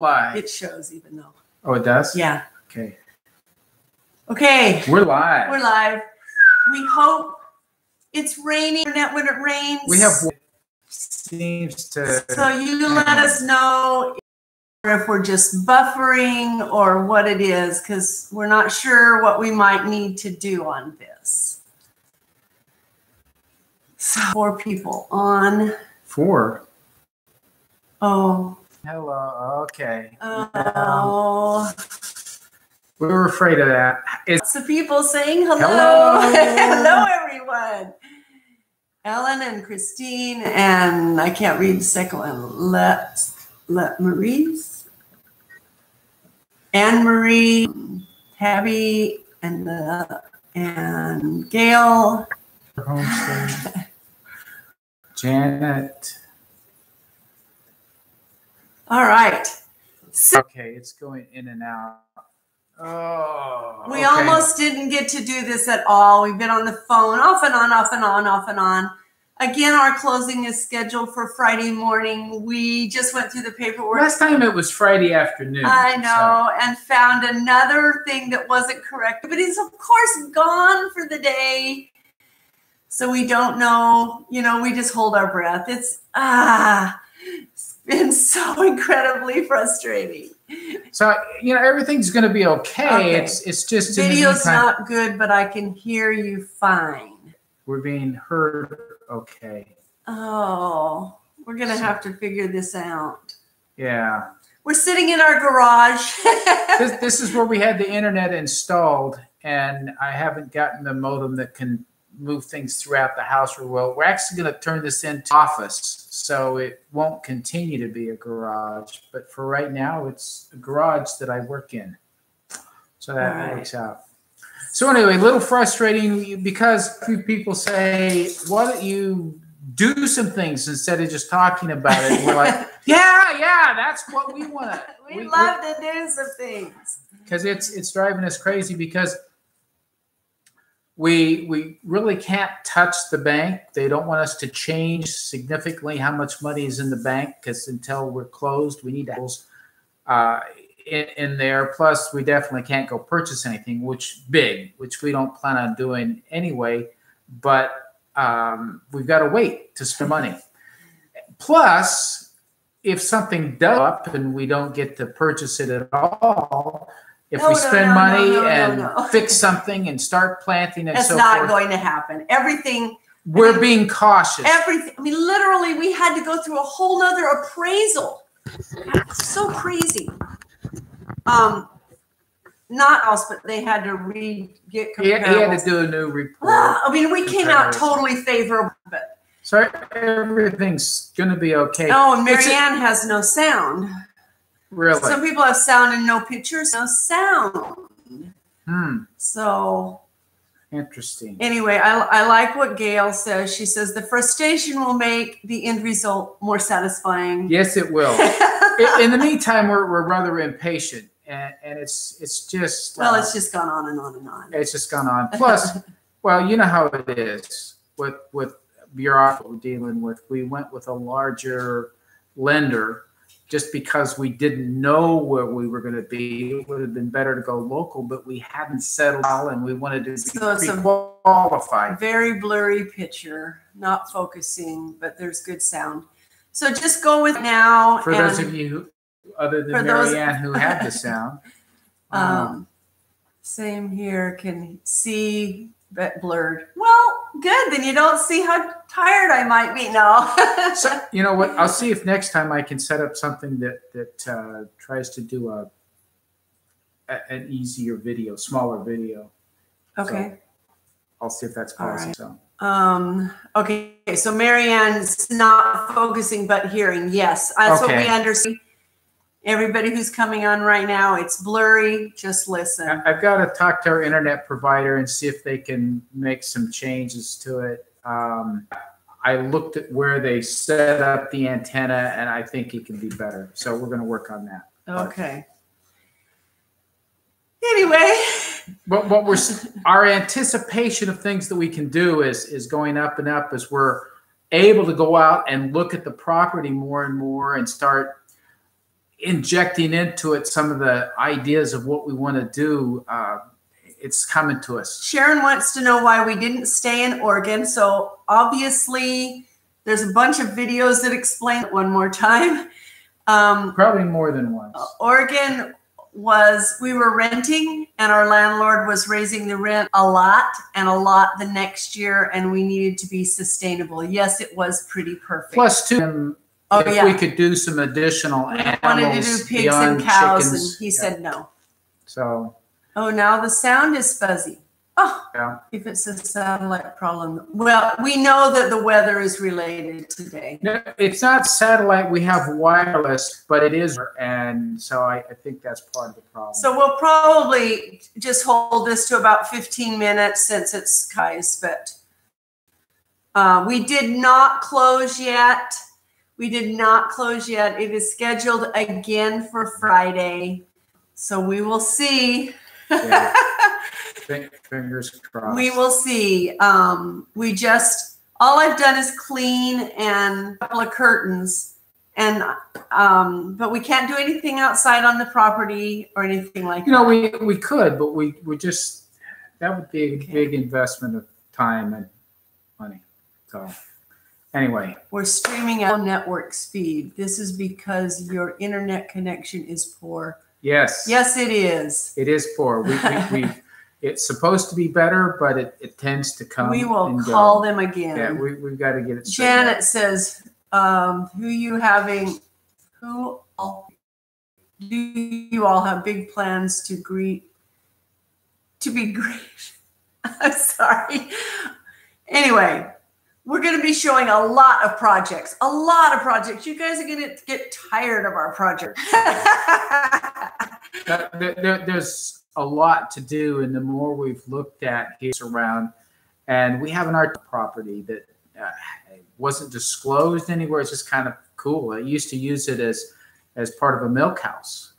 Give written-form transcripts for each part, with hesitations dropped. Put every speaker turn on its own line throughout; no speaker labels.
Live.
It shows even though.
Oh, it does?
Yeah.
Okay.
Okay.
We're live.
We're live. We hope it's raining when it rains.
We have seems to.
So you let us know if we're just buffering or what it is, because we're not sure what we might need to do on this. So 4 people on.
4.
Oh.
Hello. Okay.
Oh.
We were afraid of that.
Lots of people saying hello.
Hello.
Hello, everyone. Ellen and Christine, and I can't read the second one. Let Marie's, Anne Marie, Tabby, and Gail.
Janet.
All right. So
okay, it's going in and out. Oh.
We almost didn't get to do this at all. We've been on the phone off and on, off and on, off and on. Again, our closing is scheduled for Friday morning. We just went through the paperwork.
Last time it was Friday afternoon.
I know, and found another thing that wasn't correct. But it's, of course, gone for the day. So we don't know. You know, we just hold our breath. It's been so incredibly frustrating.
So, you know, everything's going to be okay. It's just
video's not good, but I can hear you fine.
We're being heard okay.
Oh, we're going to have to figure this out.
Yeah.
We're sitting in our garage.
this is where we had the internet installed, and I haven't gotten the modem that can move things throughout the house real well. We're actually going to turn this into office, so it won't continue to be a garage. But for right now, it's a garage that I work in. So that works out. So anyway, a little frustrating because a few people say, why don't you do some things instead of just talking about it? And we're like, yeah, that's what we want to.
we love to do some things.
Because it's driving us crazy because we really can't touch the bank. They don't want us to change significantly how much money is in the bank because until we're closed, we need to have in there. Plus, we definitely can't go purchase anything, which we don't plan on doing anyway. But we've got to wait to spend money. Plus, if something does up and we don't get to purchase it at all, if we spend money and fix something and start planting and so forth.
That's not going to happen. Everything.
We're being cautious.
Everything. I mean, literally, we had to go through a whole nother appraisal. That's so crazy. Not us, but they had to get comparables.
He had to do a new report.
I mean, we came out totally favorable. But
so everything's going to be okay.
Oh, and Marianne has no sound.
Really?
Some people have sound and no pictures, no sound. So
interesting.
Anyway, I like what Gail says. She says the frustration will make the end result more satisfying.
Yes, it will. In the meantime, we're rather impatient, and it's just
well, it's just gone on and on and on.
It's just gone on. Plus, well, you know how it is with bureaucracy we're dealing with. We went with a larger lender. Just because we didn't know where we were going to be, it would have been better to go local, but we hadn't settled out and we wanted to be pre-qualified.
Very blurry picture, not focusing, but there's good sound. So just go with now.
For those of you other than Marianne who had the sound.
Same here, can see, but blurred. Well, good. Then you don't see how tired I might be now.
So, you know what? I'll see if next time I can set up something that tries to do an easier video, smaller video.
Okay.
So I'll see if that's possible.
Right. Okay. So Marianne's not focusing but hearing. Yes, that's what we understand. Everybody who's coming on right now, it's blurry. Just listen.
I've got to talk to our internet provider and see if they can make some changes to it. I looked at where they set up the antenna, and I think it can be better. So we're going to work on that.
Okay. Anyway.
But our anticipation of things that we can do is going up and up as we're able to go out and look at the property more and more and start injecting into it some of the ideas of what we want to do. It's coming to us.
Sharon wants to know why we didn't stay in Oregon. So obviously there's a bunch of videos that explain it one more time.
Probably more than once.
Oregon we were renting, and our landlord was raising the rent a lot the next year, and we needed to be sustainable. Yes, it was pretty perfect.
Plus, too, if we could do some additional animals,
wanted to do pigs and cows, chickens, and he said no.
So.
Oh, now the sound is fuzzy. Oh,
yeah.
If it's a satellite problem. Well, we know that the weather is related today.
No, it's not satellite. We have wireless, but it is. And so I think that's part of the problem.
So we'll probably just hold this to about 15 minutes since it's guys, but we did not close yet. We did not close yet. It is scheduled again for Friday. So we will see.
Yeah. Fingers crossed.
We will see. All I've done is clean and a couple of curtains, and but we can't do anything outside on the property or anything like that.
We could, but we just, that would be a big investment of time and money. So anyway,
we're streaming at network speed. This is because your internet connection is poor.
Yes.
Yes, it is.
It is poor. It's supposed to be better, but it tends to come.
We will call them again.
Yeah, we've got to get it straight.
Janet says, who do you all have big plans to be great? I'm sorry. Anyway, we're going to be showing a lot of projects. You guys are going to get tired of our project.
There's a lot to do, and the more we've looked at here around, and we have an art property that wasn't disclosed anywhere. It's just kind of cool. I used to use it as part of a milk house,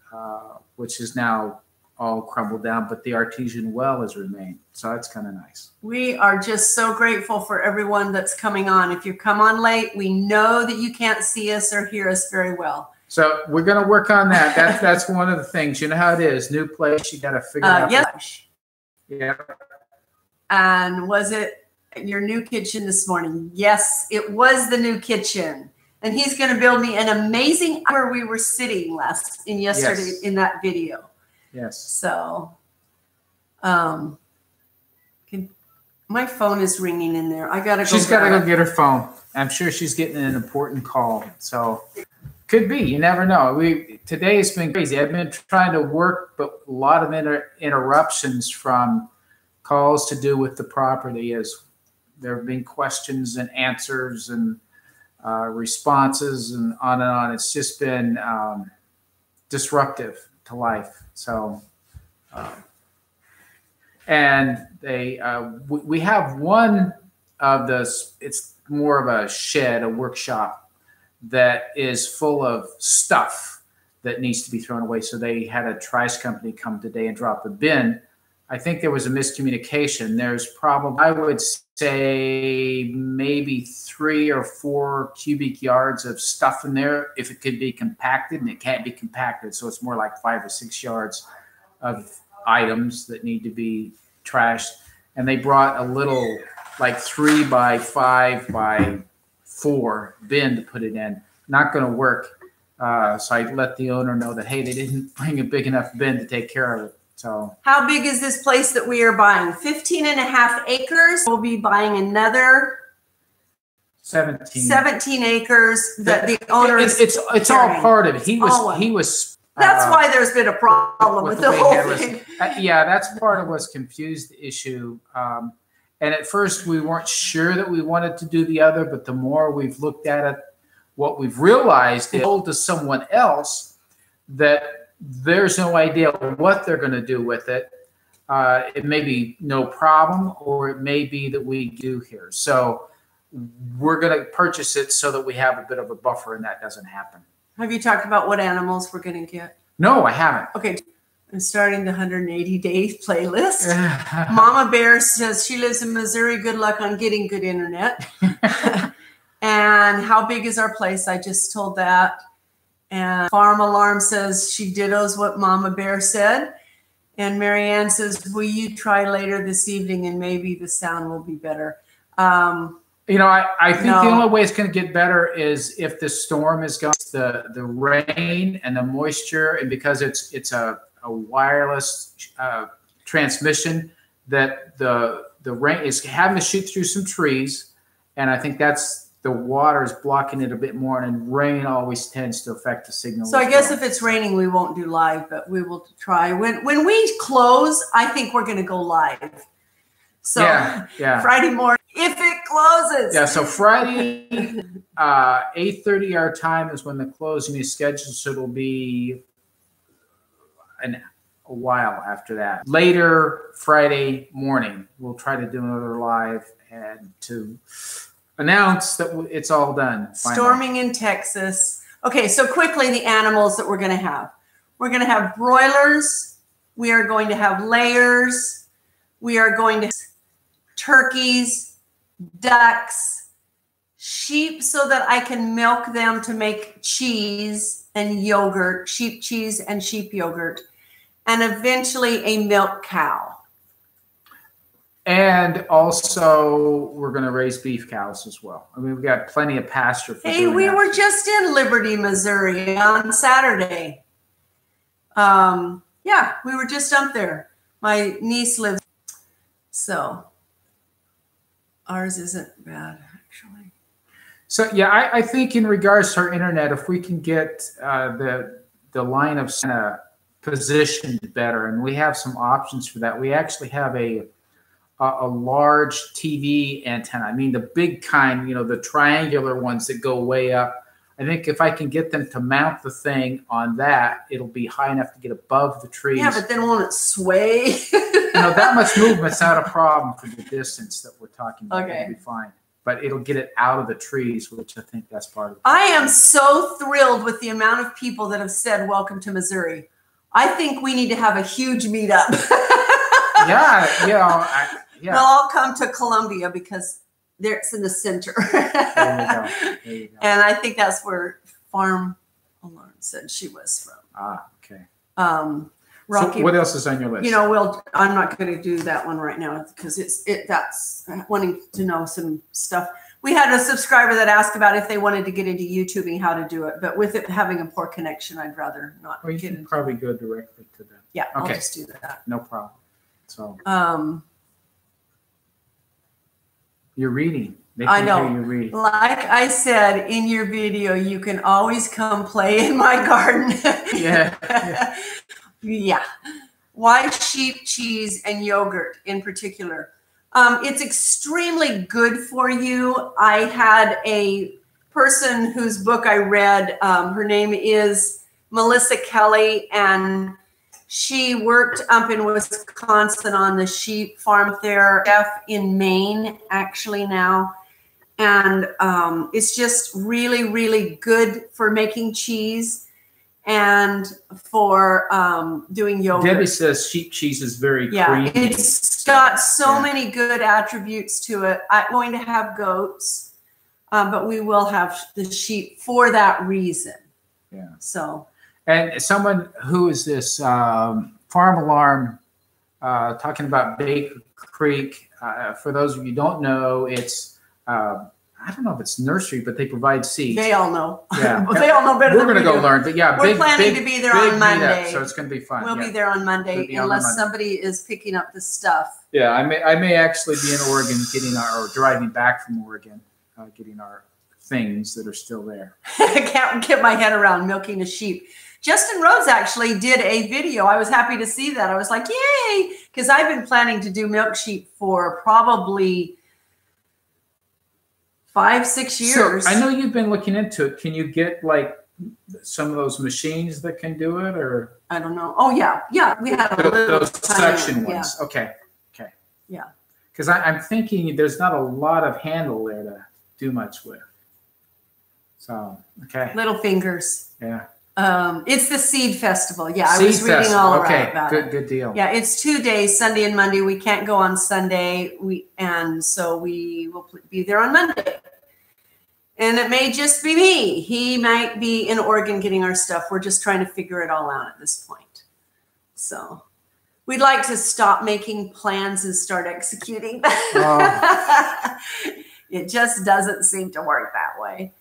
which is now all crumbled down, but the artesian well has remained. So that's kind of nice. We
are just so grateful for everyone that's coming on. If you come on late, we know that you can't see us or hear us very well.
So we're going to work on that. That's one of the things. You know how it is. New place, you got to figure out.
Yes.
Yeah.
And was it your new kitchen this morning? Yes, it was the new kitchen. And he's going to build me an amazing where we were sitting yesterday in that video.
Yes.
So, my phone is ringing in there. I gotta go.
She's got to go get her phone. I'm sure she's getting an important call. So, could be. You never know. Today has been crazy. I've been trying to work, but a lot of interruptions from calls to do with the property. As there have been questions and answers and responses and on. It's just been disruptive to life. So, and we have one of those. It's more of a shed, a workshop that is full of stuff that needs to be thrown away. So they had a trash company come today and drop a bin. I think there was a miscommunication. There's probably, I would say, maybe 3 or 4 cubic yards of stuff in there if it could be compacted, and it can't be compacted. So it's more like 5 or 6 yards of items that need to be trashed. And they brought a little like 3 by 5 by 4 bin to put it in. Not going to work. So I let the owner know that, hey, they didn't bring a big enough bin to take care of it. So
how big is this place that we are buying? 15.5 acres. We'll be buying another 17 acres that the owner
it's all part of it. He was
that's why there's been a problem with the whole thing.
Yeah, that's part of what's confused the issue. And at first we weren't sure that we wanted to do the other, but the more we've looked at it, what we've realized is told to someone else that there's no idea what they're going to do with it. It may be no problem, or it may be that we do here. So we're going to purchase it so that we have a bit of a buffer and that doesn't happen.
Have you talked about what animals we're going to get?
No, I haven't.
Okay. I'm starting the 180-day playlist. Mama Bear says she lives in Missouri. Good luck on getting good internet. And how big is our place? I just told that. And Farm Alarm says she dittos what Mama Bear said. And Marianne says, will you try later this evening and maybe the sound will be better?
You know, I think the only way it's going to get better is if the storm is going, the rain and the moisture, and because it's a wireless transmission, that the rain is having to shoot through some trees, and I think that's the water is blocking it a bit more, and rain always tends to affect the signal.
So I guess if it's raining, we won't do live, but we will try. When we close, I think we're going to go live. So
yeah.
Friday morning, if it closes.
Yeah, so Friday, 8:30 our time is when the closing is scheduled, so it'll be a while after that. Later Friday morning, we'll try to do another live and to announce that it's all done. Finally.
Storming in Texas. Okay, so quickly the animals that we're going to have. We're going to have broilers. We are going to have layers. We are going to have turkeys, ducks, sheep so that I can milk them to make cheese and yogurt, sheep cheese and sheep yogurt, and eventually a milk cow.
And also, we're going to raise beef cows as well. I mean, we've got plenty of pasture for
Hey, we were just in Liberty, Missouri on Saturday. Yeah, we were just up there. My niece lives. So ours isn't bad, actually.
So, yeah, I think in regards to our internet, if we can get the line of positioned better, and we have some options for that. We actually have a large TV antenna. I mean, the big kind, you know, the triangular ones that go way up. I think if I can get them to mount the thing on that, it'll be high enough to get above the trees.
Yeah, but then won't it sway?
You know, that much movement's not a problem for the distance that we're talking about.
Okay.
It'll be fine. But it'll get it out of the trees, which I think that's part of it.
I am so thrilled with the amount of people that have said, welcome to Missouri. I think we need to have a huge meetup.
Yeah, you know, yeah.
They'll all come to Columbia because it's in the center.
There you go.
And I think that's where Farm Alarm said she was from.
Ah, okay.
Rocky.
So what else is on your list?
You know, I'm not going to do that one right now because that's wanting to know some stuff. We had a subscriber that asked about if they wanted to get into YouTubing, how to do it. But with it having a poor connection, I'd rather not.
Well, you can probably go directly to them.
Yeah,
okay.
I'll just do that.
No problem. So you're reading.
I know.
You read.
Like I said in your video, you can always come play in my garden.
Yeah.
Yeah. Why sheep cheese and yogurt in particular? It's extremely good for you. I had a person whose book I read. Her name is Melissa Kelly, and she worked up in Wisconsin on the sheep farm there, chef in Maine actually now. And it's just really, really good for making cheese and for doing yogurt.
Debbie says sheep cheese is very creamy.
It's got so many good attributes to it. I'm going to have goats, but we will have the sheep for that reason.
Yeah.
So.
And someone who is this Farm Alarm talking about Baker Creek. For those of you who don't know, it's I don't know if it's nursery, but they provide seeds.
They all know.
Yeah.
They all know better than we do.
We're going to go learn. But yeah,
we're planning to be there on Monday.
Meetup, so it's going to be fun.
We'll be there on Monday unless somebody is picking up the stuff.
Yeah, I may actually be in Oregon or driving back from Oregon, getting our things that are still there.
I can't get my head around milking a sheep. Justin Rhodes actually did a video. I was happy to see that. I was like, yay, because I've been planning to do milk sheep for probably 5-6 years.
So I know you've been looking into it. Can you get like some of those machines that can do it, or
I don't know. Oh yeah, we had
those suction ones. Yeah. Okay.
Yeah.
Because I'm thinking there's not a lot of handle there to do much with. So okay.
Little fingers.
Yeah.
It's the Seed Festival. Yeah, I was reading all about it.
Good deal.
Yeah, it's 2 days, Sunday and Monday. We can't go on Sunday, so we will be there on Monday. And it may just be me. He might be in Oregon getting our stuff. We're just trying to figure it all out at this point. So we'd like to stop making plans and start executing. It just doesn't seem to work that way.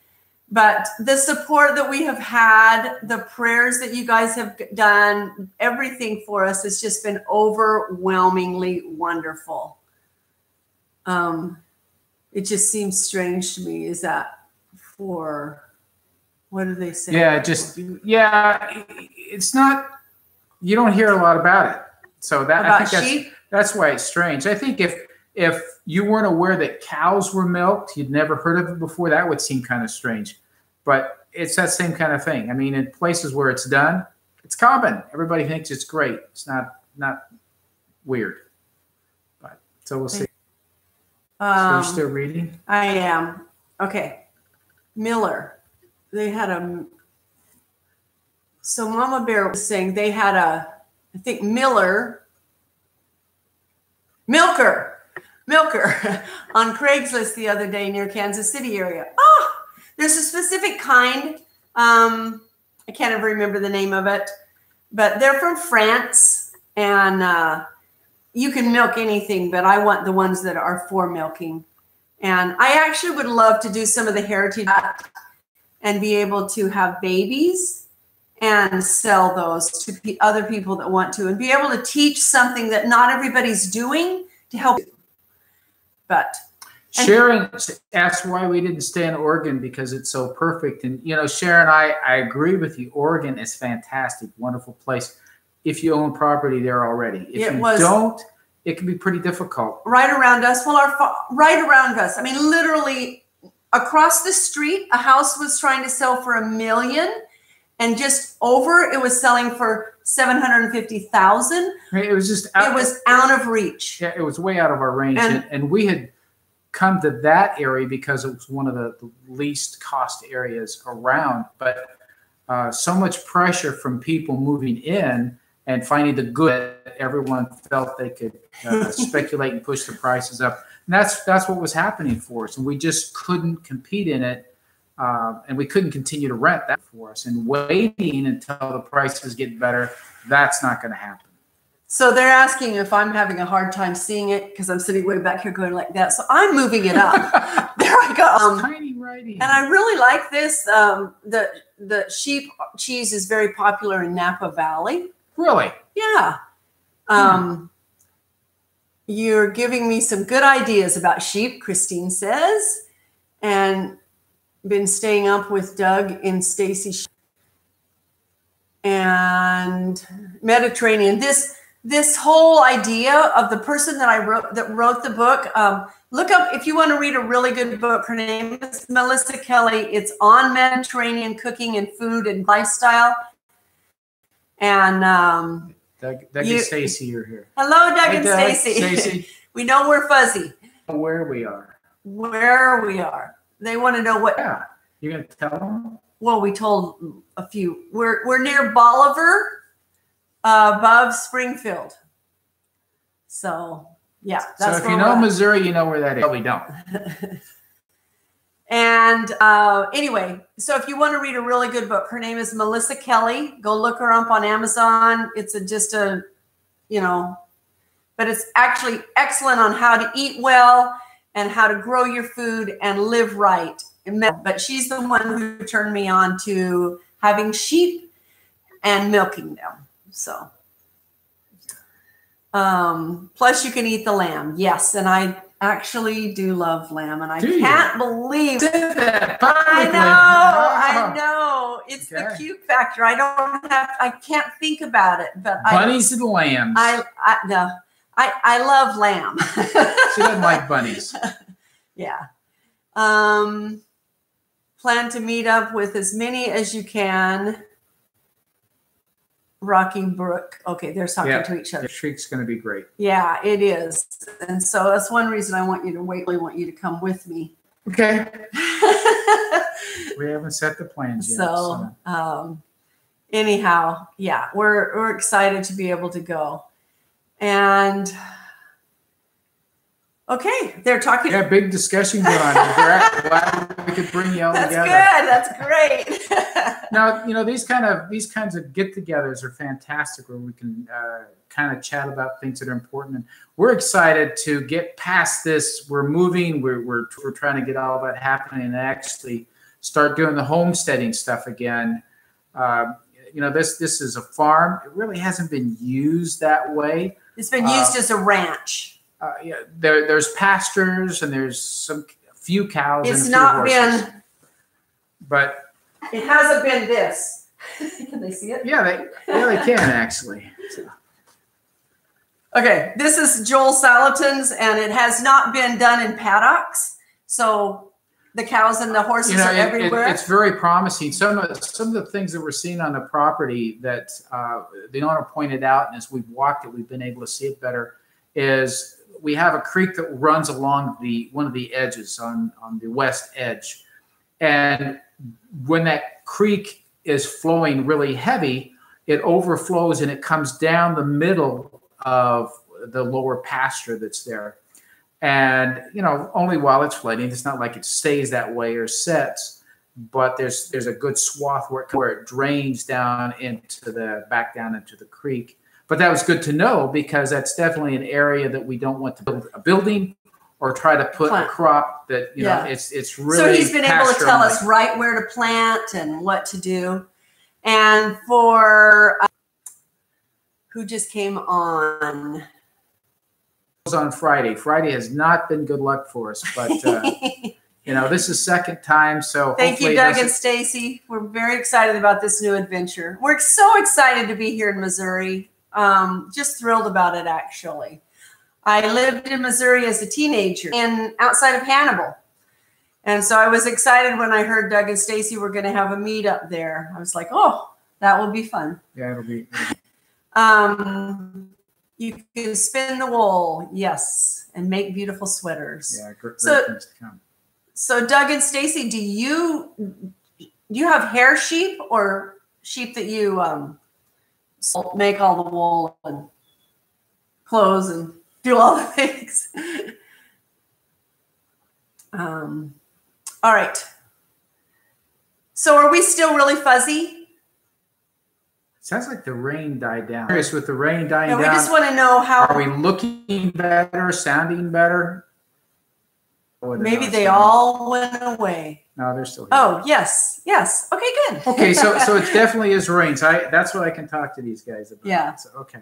But the support that we have had, the prayers that you guys have done, everything for us has just been overwhelmingly wonderful. It just seems strange to me. Is that for, what do they say?
Yeah, it's not, you don't hear a lot about it. So that, I think that's why it's strange. I think if you weren't aware that cows were milked, you'd never heard of it before, that would seem kind of strange. But it's that same kind of thing. I mean, in places where it's done, it's common. Everybody thinks it's great. It's not weird. But so we'll see. So you're still reading?
I am. Okay. Miller. They had so Mama Bear was saying they had I think Milker on Craigslist the other day near Kansas City area. Oh, there's a specific kind. I can't ever remember the name of it, but they're from France, and you can milk anything, but I want the ones that are for milking. And I actually would love to do some of the heritage and be able to have babies and sell those to other people that want to, and be able to teach something that not everybody's doing to help. But
Sharon asked why we didn't stay in Oregon because it's so perfect. And, Sharon, I agree with you. Oregon is fantastic, wonderful place if you own property there already. If you don't, it can be pretty difficult.
Right around us. Well, right around us. I mean, literally across the street, a house was trying to sell for $1 million. And just over, it was selling for $750,000.
It was just
out of reach.
Yeah, it was way out of our range, and we had come to that area because it was one of the least cost areas around. But so much pressure from people moving in and finding the good, everyone felt they could speculate and push the prices up. And that's what was happening for us, and we just couldn't compete in it. And we couldn't continue to rent that for us. And waiting until the prices get better, that's not going to happen.
So they're asking if I'm having a hard time seeing it because I'm sitting way back here going like that. So I'm moving it up. There I go.
Tiny writing.
And I really like this. The sheep cheese is very popular in Napa Valley.
Really?
Yeah. You're giving me some good ideas about sheep, Christine says. And been staying up with Doug and Stacy and Mediterranean. This whole idea of the person that wrote the book. Look up if you want to read a really good book. Her name is Melissa Kelly. It's on Mediterranean cooking and food and lifestyle. And
Doug and Stacy, you're here.
Hello, Doug and Stacy. We know we're fuzzy.
Where we are. They
want to know what.
Yeah, you're gonna tell them.
Well, we told a few. We're near Bolivar, above Springfield. So yeah, that's.
So if you know Missouri, you know where that is. But we don't.
And anyway, so if you want to read a really good book, her name is Melissa Kelly. Go look her up on Amazon. It's but it's actually excellent on how to eat well and how to grow your food and live right. But she's the one who turned me on to having sheep and milking them. So, plus you can eat the lamb. Yes, and I actually do love lamb, and I can't believe
that.
I know. It's the cute factor. I can't think about it, but
bunnies and lambs.
I love lamb.
She doesn't like bunnies.
Yeah. Plan to meet up with as many as you can. Rocky Brook. Okay, they're talking to each other.
The shriek's going to be great.
Yeah, it is. And so that's one reason I want you to wait. I want you to come with me.
Okay. We haven't set the plans yet.
So anyhow, yeah, we're excited to be able to go. And Okay, they're talking.
Yeah, big discussion going on. We're glad we could bring you all together.
That's good. That's great.
Now, you know, these kinds of get-togethers are fantastic, where we can kind of chat about things that are important. And we're excited to get past this. We're moving. We're trying to get all that happening and actually start doing the homesteading stuff again. You know, this is a farm. It really hasn't been used that way.
It's been used as a ranch.
Yeah, there's pastures and there's a few cows.
It's
and
not
horses.
been,
but
it hasn't been this. Can they see it?
Yeah, they can actually. So.
Okay, this is Joel Salatin's, and it has not been done in paddocks. So the cows and the horses are everywhere.
It's very promising. Some of the things that we're seeing on the property that the owner pointed out, and as we've walked it, we've been able to see it better, is we have a creek that runs along one of the edges on the west edge. And when that creek is flowing really heavy, it overflows and it comes down the middle of the lower pasture that's there. And, you know, only while it's flooding, it's not like it stays that way or sets, but there's a good swath where it drains down back down into the creek. But that was good to know, because that's definitely an area that we don't want to build a building or try to put a crop that, you know, it's really.
So he's been able to tell us right where to plant and what to do. And for who just came on?
On Friday. Friday has not been good luck for us, but you know, this is second time. So
thank you, Doug and Stacy. We're very excited about this new adventure. We're so excited to be here in Missouri. Just thrilled about it, actually. I lived in Missouri as a teenager and outside of Hannibal. And so I was excited when I heard Doug and Stacy were going to have a meetup there. I was like, oh, that will be fun.
Yeah, it'll be.
You can spin the wool, yes, and make beautiful sweaters.
Yeah, great things to come.
So Doug and Stacy, do you have hair sheep or sheep that you make all the wool and clothes and do all the things? All right. So are we still really fuzzy?
Sounds like the rain died down. Curious, with the rain dying down.
We just want to know how.
Are we looking better, sounding better?
Maybe they all went away.
No, they're still here.
Oh, yes. Yes. Okay, good.
Okay, so it definitely is rain. So that's what I can talk to these guys about.
Yeah.
So, okay.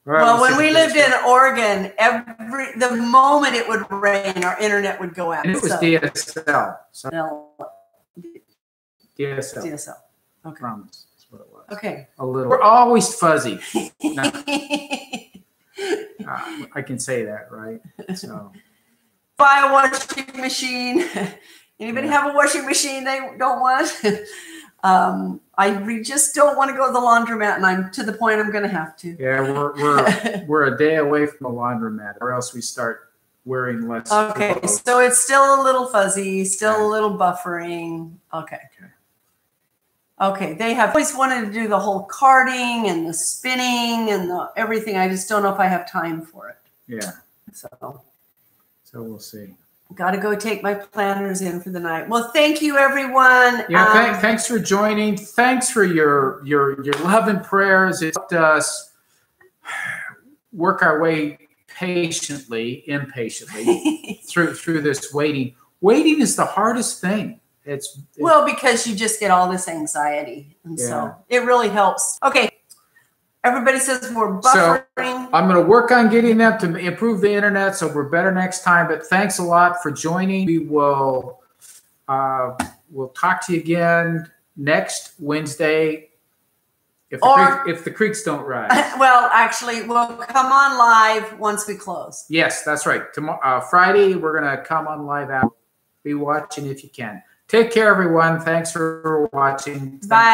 Right, well, when we lived in Oregon, the moment it would rain, our internet would go out.
And it was DSL. So DSL.
DSL. Okay.
Promise. That's what it was.
Okay.
A little. We're always fuzzy. No. I can say that, right? So.
Buy a washing machine. Anybody have a washing machine they don't want? I just don't want to go to the laundromat, and I'm to the point I'm going to have to.
Yeah, we're a day away from the laundromat, or else we start wearing less.
Okay, clothes. So it's still a little fuzzy, still a little buffering. Okay. They have always wanted to do the whole carding and the spinning and the everything. I just don't know if I have time for it.
Yeah.
So
we'll see.
Got to go take my planners in for the night. Well, thank you, everyone.
Yeah, thanks for joining. Thanks for your love and prayers. It helped us work our way impatiently through this waiting. Waiting is the hardest thing. It's
well, because you just get all this anxiety, and so it really helps. Okay. Everybody says we're buffering.
So I'm going to work on getting them to improve the internet so we're better next time. But thanks a lot for joining. We will we'll talk to you again next Wednesday if the creeks don't rise.
Well, actually, we'll come on live once we close.
Yes, that's right. Tomorrow, Friday, we're going to come on live out. Be watching if you can. Take care, everyone. Thanks for watching.
Bye.